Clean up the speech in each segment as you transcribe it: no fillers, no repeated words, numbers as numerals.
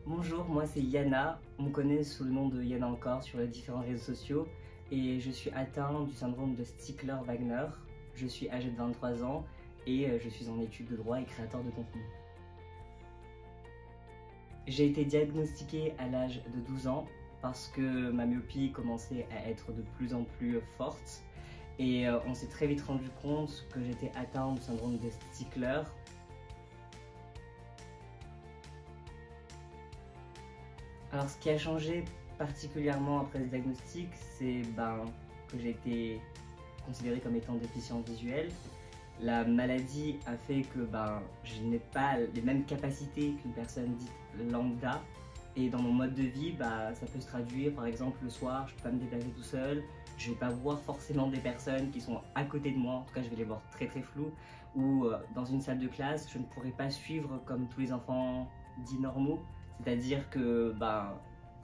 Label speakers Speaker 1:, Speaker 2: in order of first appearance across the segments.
Speaker 1: Bonjour, moi c'est Yana, on me connaît sous le nom de Yana encore sur les différents réseaux sociaux et je suis atteint du syndrome de Stickler-Wagner. Je suis âgé de 23 ans et je suis en études de droit et créateur de contenu. J'ai été diagnostiqué à l'âge de 12 ans parce que ma myopie commençait à être de plus en plus forte et on s'est très vite rendu compte que j'étais atteint du syndrome de Stickler. Alors ce qui a changé particulièrement après ce diagnostic, c'est que j'ai été considérée comme étant déficiente visuelle. La maladie a fait que je n'ai pas les mêmes capacités qu'une personne dite lambda. Et dans mon mode de vie, ça peut se traduire par exemple le soir, je ne peux pas me déplacer tout seul, je ne vais pas voir forcément des personnes qui sont à côté de moi, en tout cas je vais les voir très flou, ou dans une salle de classe, je ne pourrai pas suivre comme tous les enfants dits normaux, c'est-à-dire que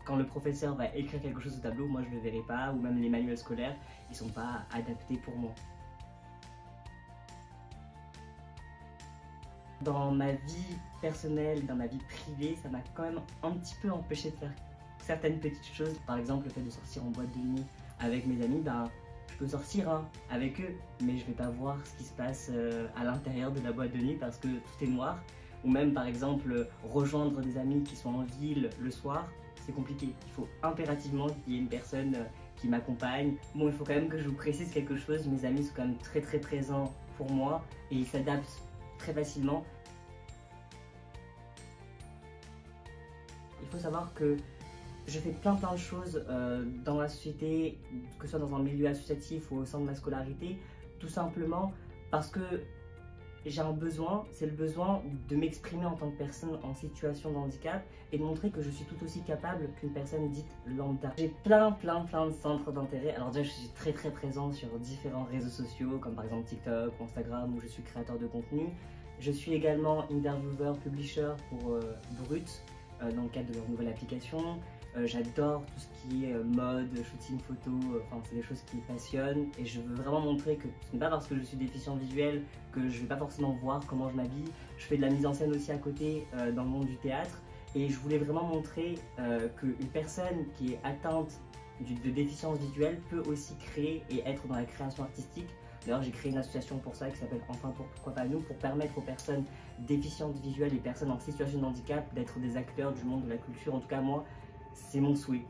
Speaker 1: quand le professeur va écrire quelque chose au tableau, moi je ne le verrai pas, ou même les manuels scolaires, ils ne sont pas adaptés pour moi. Dans ma vie personnelle, dans ma vie privée, ça m'a quand même un petit peu empêché de faire certaines petites choses. Par exemple, le fait de sortir en boîte de nuit avec mes amis, je peux sortir avec eux, mais je ne vais pas voir ce qui se passe à l'intérieur de la boîte de nuit parce que tout est noir. Ou même par exemple, rejoindre des amis qui sont en ville le soir, c'est compliqué. Il faut impérativement qu'il y ait une personne qui m'accompagne. Bon, il faut quand même que je vous précise quelque chose, mes amis sont quand même très présents pour moi et ils s'adaptent très facilement. Il faut savoir que je fais plein de choses dans la société, que ce soit dans un milieu associatif ou au sein de ma scolarité, tout simplement parce que j'ai un besoin, c'est le besoin de m'exprimer en tant que personne en situation de handicap et de montrer que je suis tout aussi capable qu'une personne dite lambda. J'ai plein de centres d'intérêt. Alors déjà, je suis très présent sur différents réseaux sociaux comme par exemple TikTok ou Instagram où je suis créateur de contenu. Je suis également intervieweur, publisher pour Brut dans le cadre de leur nouvelle application. J'adore tout ce qui est mode, shooting photo, c'est des choses qui me passionnent et je veux vraiment montrer que ce n'est pas parce que je suis déficient visuel que je ne vais pas forcément voir comment je m'habille. Je fais de la mise en scène aussi à côté dans le monde du théâtre et je voulais vraiment montrer qu'une personne qui est atteinte de déficience visuelle peut aussi créer et être dans la création artistique. D'ailleurs, j'ai créé une association pour ça qui s'appelle Enfin pourquoi pas nous, pour permettre aux personnes déficientes visuelles et personnes en situation de handicap d'être des acteurs du monde de la culture. En tout cas, moi, c'est mon souhait.